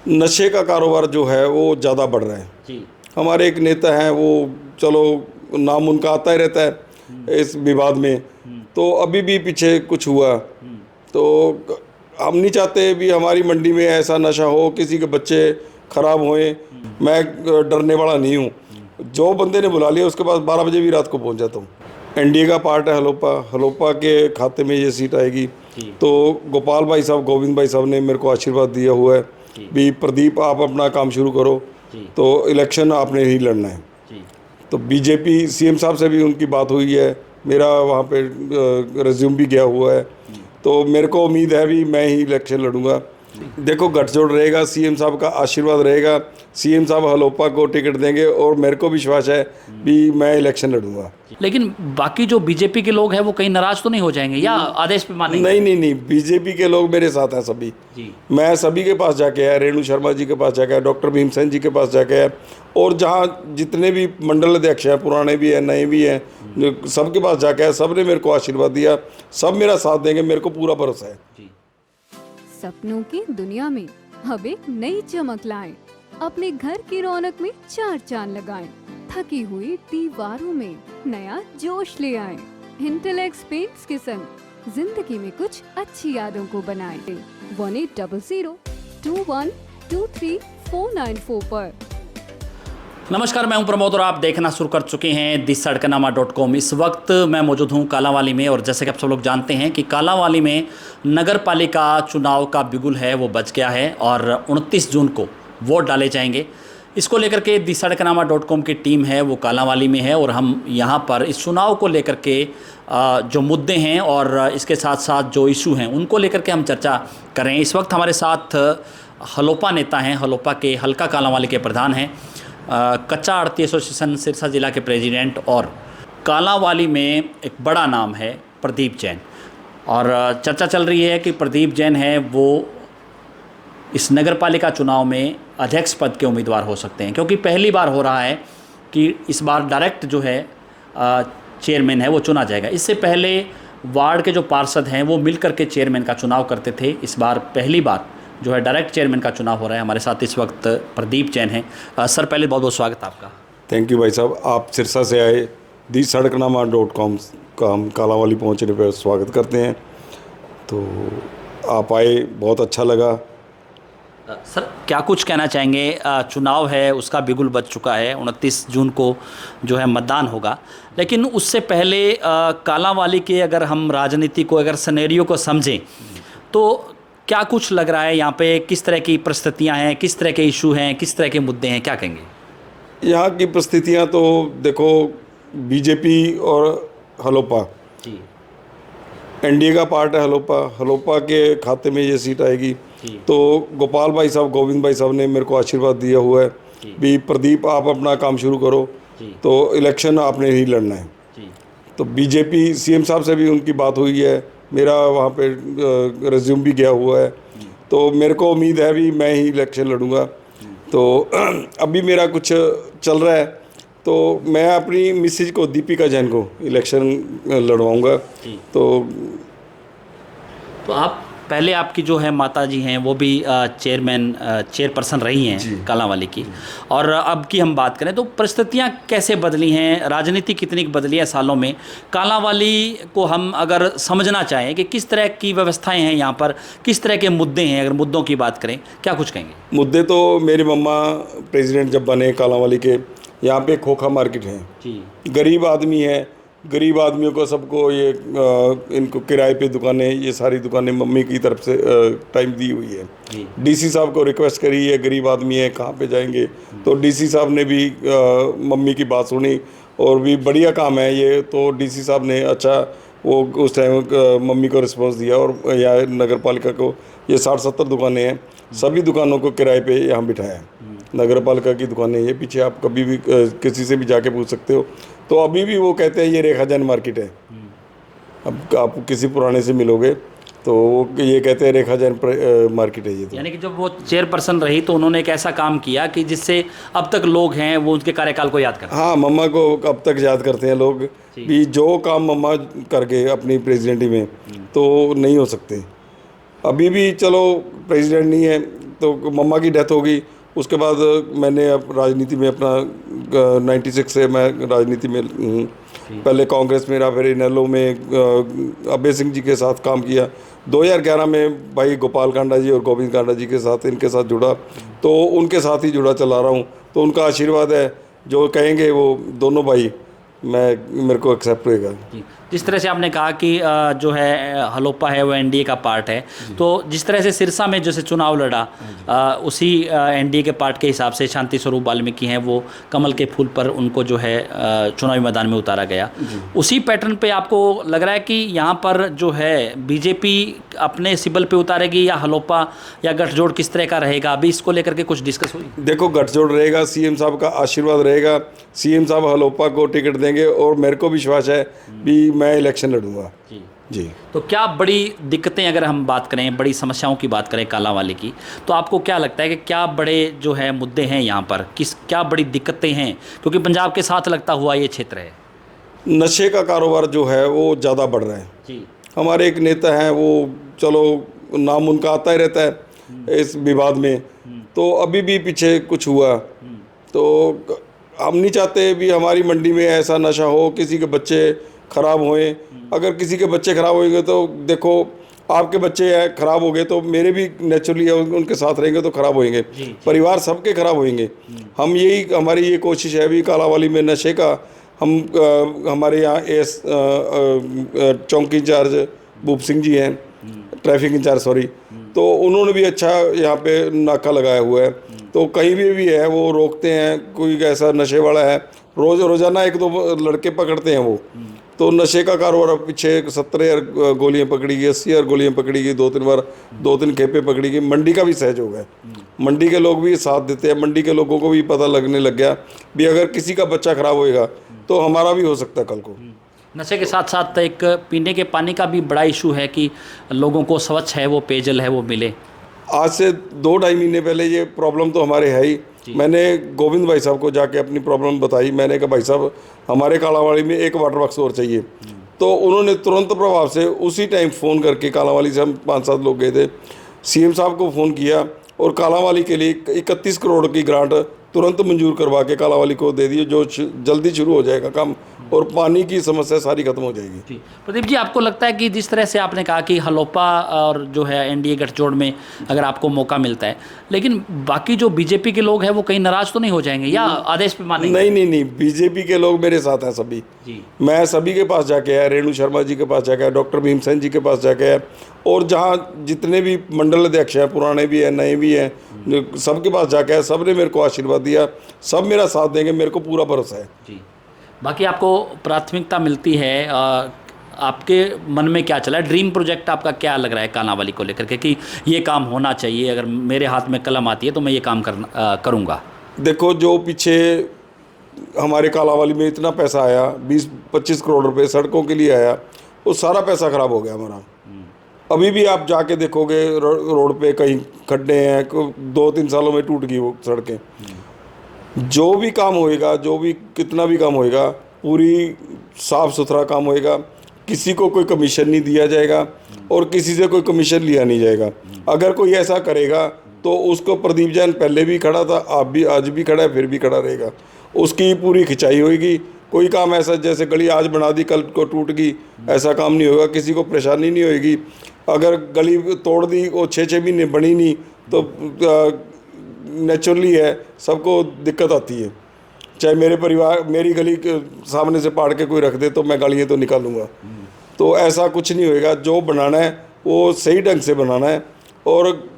नशे का कारोबार जो है वो ज़्यादा बढ़ रहा है जी। हमारे एक नेता हैं वो, चलो नाम उनका आता ही रहता है इस विवाद में, तो अभी भी पीछे कुछ हुआ तो हम नहीं चाहते भी हमारी मंडी में ऐसा नशा हो, किसी के बच्चे खराब होएं। मैं डरने वाला नहीं हूँ, जो बंदे ने बुला लिया उसके पास 12 बजे भी रात को पहुँच जाता हूँ। एनडीए का पार्ट है हलोपा, हलोपा के खाते में ये सीट आएगी। तो गोपाल भाई साहब, गोविंद भाई साहब ने मेरे को आशीर्वाद दिया हुआ है भी प्रदीप आप अपना काम शुरू करो, तो इलेक्शन आपने ही लड़ना है। तो बीजेपी सीएम साहब से भी उनकी बात हुई है, मेरा वहाँ पे रिज्यूम भी गया हुआ है, तो मेरे को उम्मीद है भी मैं ही इलेक्शन लड़ूंगा। देखो गठजोड़ रहेगा, सीएम साहब का आशीर्वाद रहेगा, सीएम साहब हलोपा को टिकट देंगे और मेरे को विश्वास है भी मैं इलेक्शन लड़ूंगा। लेकिन बाकी जो बीजेपी के लोग हैं वो कहीं नाराज तो नहीं हो जाएंगे या आदेश पे मानेंगे? नहीं नहीं नहीं, बीजेपी के लोग मेरे साथ हैं सभी जी। मैं सभी के पास जाके आया, रेणु शर्मा जी के पास जाके आया, डॉक्टर भीमसेन जी के पास जाके आया, और जहाँ जितने भी मंडल अध्यक्ष हैं, पुराने भी हैं नए भी हैं, सबके पास जाके आया, सब ने मेरे को आशीर्वाद दिया, सब मेरा साथ देंगे, मेरे को पूरा भरोसा है। सपनों की दुनिया में अब एक नई चमक लाएं, अपने घर की रौनक में चार चांद लगाएं, थकी हुई दीवारों में नया जोश ले आएं। इंटेलेक्स पेंट्स के संग जिंदगी में कुछ अच्छी यादों को बनाएं। 180021239494 पर। नमस्कार, मैं हूं प्रमोद और आप देखना शुरू कर चुके हैं दी-सड़कनामा.com। इस वक्त मैं मौजूद हूं कालांवाली में, और जैसे कि आप सब लोग जानते हैं कि कालांवाली में नगर पालिका चुनाव का बिगुल है वो बज गया है और 29 जून को वोट डाले जाएंगे। इसको लेकर के दी-सड़कनामा.com की टीम है वो कालांवाली में है, और हम यहां पर इस चुनाव को लेकर के जो मुद्दे हैं और इसके साथ साथ जो इशू हैं उनको लेकर के हम चर्चा करें। इस वक्त हमारे साथ हलोपा नेता हैं, हलोपा के हल्का कालांवाली के प्रधान हैं, कच्चा आड़ती एसोसिएशन सिरसा जिला के प्रेसिडेंट, और कालांवाली में एक बड़ा नाम है प्रदीप जैन। और चर्चा चल रही है कि प्रदीप जैन है वो इस नगर पालिका चुनाव में अध्यक्ष पद के उम्मीदवार हो सकते हैं, क्योंकि पहली बार हो रहा है कि इस बार डायरेक्ट जो है चेयरमैन है वो चुना जाएगा। इससे पहले वार्ड के जो पार्षद हैं वो मिलकर के चेयरमैन का चुनाव करते थे। इस बार पहली बार जो है डायरेक्ट चेयरमैन का चुनाव हो रहा है। हमारे साथ इस वक्त प्रदीप जैन हैं। सर, पहले बहुत बहुत स्वागत आपका। थैंक यू भाई साहब, आप सिरसा से आए, दी-सड़कनामा.com का हम कालांवाली पहुंचने पर स्वागत करते हैं। तो आप आए, बहुत अच्छा लगा। सर, क्या कुछ कहना चाहेंगे? चुनाव है उसका बिगुल बज चुका है, 29 जून को जो है मतदान होगा, लेकिन उससे पहले कालांवाली के अगर हम राजनीति को, अगर सिनेरियो को समझें तो क्या कुछ लग रहा है यहाँ पे? किस तरह की परिस्थितियाँ हैं, किस तरह के इशू हैं, किस तरह के मुद्दे हैं, क्या कहेंगे? यहाँ की परिस्थितियाँ तो देखो, बीजेपी और हलोपा, जी। एनडीए का पार्ट है हलोपा, हलोपा के खाते में ये सीट आएगी। तो गोपाल भाई साहब, गोविंद भाई साहब ने मेरे को आशीर्वाद दिया हुआ है भी प्रदीप आप अपना काम शुरू करो, तो इलेक्शन आपने ही लड़ना है। तो बीजेपी सीएम साहब से भी उनकी बात हुई है, मेरा वहाँ पे रिज्यूम भी गया हुआ है, तो मेरे को उम्मीद है भी मैं ही इलेक्शन लड़ूंगा। तो अभी मेरा कुछ चल रहा है, तो मैं अपनी मिसेज को, दीपिका जैन को इलेक्शन लड़वाऊंगा। तो आप पहले, आपकी जो है माता जी हैं वो भी चेयरपर्सन रही हैं कालांवाली की, और अब की हम बात करें तो परिस्थितियां कैसे बदली हैं, राजनीति कितनी बदली है सालों में? कालांवाली को हम अगर समझना चाहें कि किस तरह की व्यवस्थाएं हैं यहाँ पर, किस तरह के मुद्दे हैं, अगर मुद्दों की बात करें, क्या कुछ कहेंगे? मुद्दे तो मेरी मम्मा प्रेसिडेंट जब बने कालांवाली के, यहाँ पे खोखा मार्केट है, गरीब आदमी है, गरीब आदमियों को सबको ये इनको किराए पे दुकानें, ये सारी दुकानें मम्मी की तरफ से टाइम दी हुई है। डीसी साहब को रिक्वेस्ट करी है, गरीब आदमी है कहाँ पे जाएंगे, तो डीसी साहब ने भी मम्मी की बात सुनी और भी बढ़िया काम है ये, तो डीसी साहब ने अच्छा वो उस टाइम मम्मी को रिस्पॉन्स दिया, और यहाँ नगर पालिका को ये 60-70 दुकानें हैं, सभी दुकानों को किराए पे यहाँ बिठाया है। नगर पालिका की दुकानें ये पीछे, आप कभी भी किसी से भी जाके पूछ सकते हो। तो अभी भी वो कहते हैं ये रेखा जैन मार्केट है। अब आप किसी पुराने से मिलोगे तो वो ये कहते हैं रेखा जैन मार्केट है ये। तो यानी कि जब वो चेयरपर्सन रही तो उन्होंने एक ऐसा काम किया कि जिससे अब तक लोग हैं वो उनके कार्यकाल को याद करते हैं। हाँ, मम्मा को अब तक याद करते हैं लोग भी, जो काम मम्मा कर गए अपनी प्रेसिडेंटी में तो नहीं हो सकते। अभी भी चलो प्रेसिडेंट नहीं है तो मम्मा की डेथ हो गई, उसके बाद मैंने अब राजनीति में अपना 96 से मैं राजनीति में हूँ। पहले कांग्रेस में रहा, फिर इनेलो में अभय सिंह जी के साथ काम किया। 2011 में भाई गोपाल कांडा जी और गोविंद कांडा जी के साथ इनके साथ जुड़ा, तो उनके साथ ही जुड़ा चला रहा हूँ। तो उनका आशीर्वाद है, जो कहेंगे वो दोनों भाई मेरे को एक्सेप्ट होएगा। जी, जिस तरह से आपने कहा कि जो है हलोपा है वो एनडीए का पार्ट है, तो जिस तरह से सिरसा में जैसे चुनाव लड़ा उसी एनडीए के पार्ट के हिसाब से शांति स्वरूप वाल्मीकि हैं, वो कमल के फूल पर उनको जो है चुनावी मैदान में उतारा गया। उसी पैटर्न पे आपको लग रहा है कि यहाँ पर जो है बीजेपी अपने सिबल पे उतारेगी या हलोपा या गठजोड़ किस तरह का रहेगा? अभी इसको लेकर के कुछ डिस्कस हुई? देखो, गठजोड़ रहेगा, सीएम साहब का आशीर्वाद रहेगा, सीएम साहब हलोपा को टिकट देंगे और मेरे को विश्वास है भी मैं इलेक्शन लड़ूंगा। जी। तो क्या बड़ी दिक्कतें, अगर हम बात करें, बड़ी समस्याओं की बात करें कालांवाली की, तो आपको क्या लगता है कि क्या बड़े जो है मुद्दे हैं यहाँ पर, क्या बड़ी दिक्कतें हैं? क्योंकि पंजाब के साथ लगता हुआ ये क्षेत्र है। नशे का कारोबार जो है वो ज़्यादा बढ़ रहा है जी। हमारे एक नेता हैं, वो चलो नाम उनका आता ही रहता है इस विवाद में, तो अभी भी पीछे कुछ हुआ, तो हम नहीं चाहते भी हमारी मंडी में ऐसा नशा हो, किसी के बच्चे ख़राब होएं। अगर किसी के बच्चे ख़राब होंगे तो देखो, आपके बच्चे हैं ख़राब हो गए तो मेरे भी नेचुरली उनके साथ रहेंगे तो ख़राब होएंगे, परिवार सबके ख़राब होएंगे। हम हमारी ये कोशिश है भी कालांवाली में नशे का हम हमारे यहाँ चौकी इंचार्ज भूप सिंह जी हैं, ट्रैफिक इंचार्ज सॉरी, तो उन्होंने भी अच्छा यहाँ पे नाका लगाया हुआ है, तो कहीं भी है वो रोकते हैं। कोई ऐसा नशे वाला है, रोज़ाना 1-2 लड़के पकड़ते हैं वो, तो नशे का कारोबार पीछे 70,000 गोलियाँ पकड़ी गई, 80,000 गोलियाँ पकड़ी गई, 2-3 बार 2-3 खेपे पकड़ी गई। मंडी का भी सहयोग है, मंडी के लोग भी साथ देते हैं, मंडी के लोगों को भी पता लगने लग गया भी अगर किसी का बच्चा खराब होएगा तो हमारा भी हो सकता है कल को। नशे के साथ साथ एक पीने के पानी का भी बड़ा इशू है कि लोगों को स्वच्छ है वो पेयजल है वो मिले। आज से 2-2.5 महीने पहले ये प्रॉब्लम तो हमारे है ही। मैंने गोविंद भाई साहब को जाके अपनी प्रॉब्लम बताई, मैंने कहा भाई साहब हमारे कालांवाली में एक वाटर बॉक्स और चाहिए, तो उन्होंने तुरंत प्रभाव से उसी टाइम फ़ोन करके, कालांवाली से हम 5-7 लोग गए थे, सीएम साहब को फ़ोन किया और कालांवाली के लिए 31 करोड़ की ग्रांट तुरंत मंजूर करवा के कालांवाली को दे दी, जो जल्दी शुरू हो जाएगा काम और पानी की समस्या सारी खत्म हो जाएगी। जी प्रदीप जी, आपको लगता है कि जिस तरह से आपने कहा कि हलोपा और जो है एनडीए गठजोड़ में अगर आपको मौका मिलता है, लेकिन बाकी जो बीजेपी के लोग हैं वो कहीं नाराज तो नहीं हो जाएंगे या आदेश पे मानेंगे? नहीं, बीजेपी के लोग मेरे साथ हैं सभी जी। मैं सभी के पास जाके आया, रेणु शर्मा जी के पास जाके आया, डॉक्टर भीमसेन जी के पास जाके आया, और जहाँ जितने भी मंडल अध्यक्ष हैं, पुराने भी हैं नए भी हैं, सबके पास जाके आया, सब ने मेरे को आशीर्वाद दिया, सब मेरा साथ देंगे, मेरे को पूरा भरोसा है जी। बाकी आपको प्राथमिकता मिलती है, आपके मन में क्या चला है, ड्रीम प्रोजेक्ट आपका क्या लग रहा है कालांवाली को लेकर के कि ये काम होना चाहिए, अगर मेरे हाथ में कलम आती है तो मैं ये काम करूँगा? देखो, जो पीछे हमारे कालांवाली में इतना पैसा आया, 20-25 करोड़ रुपए सड़कों के लिए आया, वो सारा पैसा ख़राब हो गया हमारा। अभी भी आप जाके देखोगे रोड पे कहीं खड्डे हैं, 2-3 सालों में टूट गई वो सड़कें। जो भी काम होएगा, जो भी कितना भी काम होएगा, पूरी साफ़ सुथरा काम होएगा, किसी को कोई कमीशन नहीं दिया जाएगा और किसी से कोई कमीशन लिया नहीं जाएगा। अगर कोई ऐसा करेगा तो उसको प्रदीप जैन पहले भी खड़ा था, आप भी आज भी खड़ा है, फिर भी खड़ा रहेगा, उसकी पूरी खिंचाई होएगी। कोई काम ऐसा जैसे गली आज बना दी कल को टूट गई, ऐसा काम नहीं होगा, किसी को परेशानी नहीं होएगी। अगर गली तोड़ दी वो 6-6 महीने बनी नहीं तो नेचुरली है, सबको दिक्कत आती है। चाहे मेरी गली के सामने से पाड़ के कोई रख दे तो मैं गालियाँ तो निकालूंगा, तो ऐसा कुछ नहीं होएगा। जो बनाना है वो सही ढंग से बनाना है, और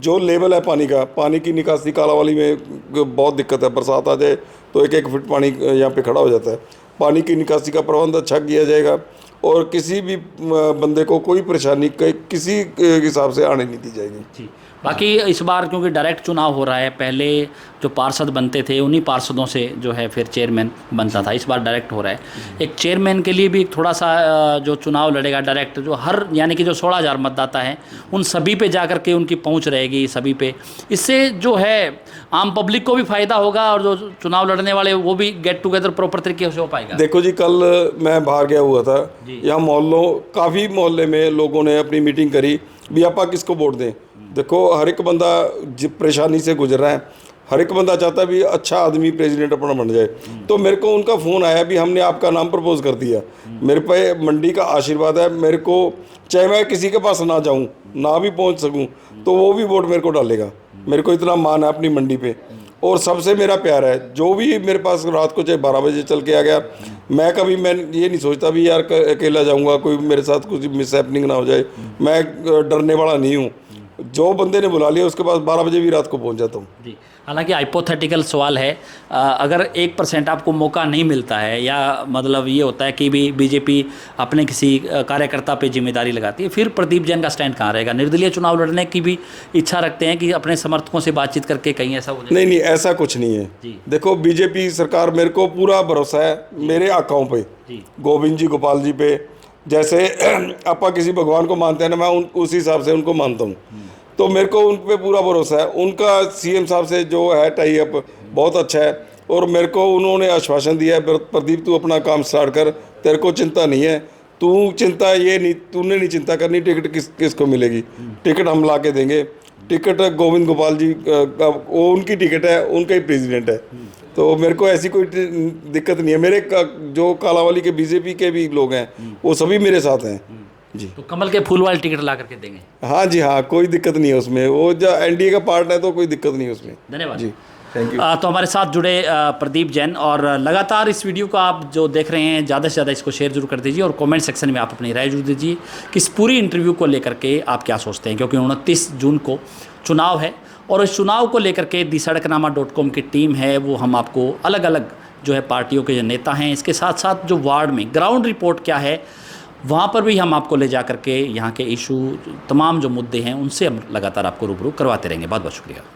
जो लेवल है पानी की निकासी कालांवाली में बहुत दिक्कत है। बरसात आ जाए तो 1-1 फीट पानी यहाँ पे खड़ा हो जाता है। पानी की निकासी का प्रबंध अच्छा किया जाएगा और किसी भी बंदे को कोई परेशानी किसी हिसाब से आने नहीं दी जाएगी जी। बाकी इस बार क्योंकि डायरेक्ट चुनाव हो रहा है, पहले जो पार्षद बनते थे उन्हीं पार्षदों से जो है फिर चेयरमैन बनता था, इस बार डायरेक्ट हो रहा है। एक चेयरमैन के लिए भी थोड़ा सा जो चुनाव लड़ेगा डायरेक्ट, जो हर यानी कि जो 16,000 मतदाता हैं उन सभी पे जा कर के उनकी पहुंच रहेगी सभी पे, इससे जो है आम पब्लिक को भी फ़ायदा होगा और जो चुनाव लड़ने वाले वो भी गेट टुगेदर प्रॉपर तरीके से हो पाएगा। देखो जी, कल मैं बाहर गया हुआ था, यहाँ काफ़ी मोहल्ले में लोगों ने अपनी मीटिंग करी भी आपा किसको वोट दें। देखो हर एक बंदा परेशानी से गुजर रहा है, हर एक बंदा चाहता है भी अच्छा आदमी प्रेसिडेंट अपना बन जाए। तो मेरे को उनका फ़ोन आया भी हमने आपका नाम प्रपोज कर दिया। मेरे पे मंडी का आशीर्वाद है, मेरे को चाहे मैं किसी के पास ना जाऊं, ना भी पहुंच सकूं, तो वो भी वोट मेरे को डालेगा। मेरे को इतना मान है अपनी मंडी पे, और सबसे मेरा प्यार है। जो भी मेरे पास रात को चाहे 12 बजे चल के आ गया, मैं ये नहीं सोचता भी यार अकेला जाऊंगा, कोई मेरे साथ कुछ मिस हैपनिंग ना हो जाए। मैं डरने वाला नहीं हूँ, जो बंदे ने बुला लिया उसके पास 12 बजे भी रात को पहुंच जाता हूँ। जी, हालांकि हाइपोथेटिकल सवाल है, अगर 1% आपको मौका नहीं मिलता है, या मतलब ये होता है कि भी बीजेपी अपने किसी कार्यकर्ता पे जिम्मेदारी लगाती है, फिर प्रदीप जैन का स्टैंड कहाँ रहेगा? निर्दलीय चुनाव लड़ने की भी इच्छा रखते हैं कि अपने समर्थकों से बातचीत करके कहीं ऐसा हो जाए? नहीं, ऐसा कुछ नहीं है। जी। देखो बीजेपी सरकार, मेरे को पूरा भरोसा है मेरे आकाओं पे, गोविंद जी, गोपाल जी पे। जैसे आपा किसी भगवान को मानते हैं ना, मैं उस हिसाब से उनको मानता हूँ। तो मेरे को उन पे पूरा भरोसा है। उनका सीएम साहब से जो है टाई अप बहुत अच्छा है, और मेरे को उन्होंने आश्वासन दिया है, प्रदीप तू अपना काम स्टार्ट कर, तेरे को चिंता नहीं है, तूने नहीं चिंता करनी, टिकट किसको मिलेगी, टिकट हम ला के देंगे। टिकट गोविंद गोपाल जी वो उनकी टिकट है, उनका ही प्रेसिडेंट है। तो मेरे को ऐसी कोई दिक्कत नहीं है। मेरे जो कालावाली के बीजेपी के भी लोग हैं वो सभी मेरे साथ हैं जी। तो कमल के फूल वाली टिकट ला करके देंगे? हाँ जी, हाँ, कोई दिक्कत नहीं है उसमें। वो जो एनडीए का पार्ट है तो कोई दिक्कत नहीं है उसमें। धन्यवाद जी, थैंक यू। तो हमारे साथ जुड़े प्रदीप जैन, और लगातार इस वीडियो को आप जो देख रहे हैं, ज़्यादा से ज़्यादा इसको शेयर जरूर कर दीजिए, और कमेंट सेक्शन में आप अपनी राय जरूर दीजिए कि इस पूरी इंटरव्यू को लेकर के आप क्या सोचते हैं, क्योंकि 29 जून को चुनाव है, और इस चुनाव को लेकर के DiSadknaama.com की टीम है वो हम आपको अलग अलग जो है पार्टियों के जो नेता हैं, इसके साथ साथ जो वार्ड में ग्राउंड रिपोर्ट क्या है वहाँ पर भी हम आपको ले जा करके यहाँ के इशू, तमाम जो मुद्दे हैं उनसे हम लगातार आपको रूबरू करवाते रहेंगे। बहुत बहुत शुक्रिया।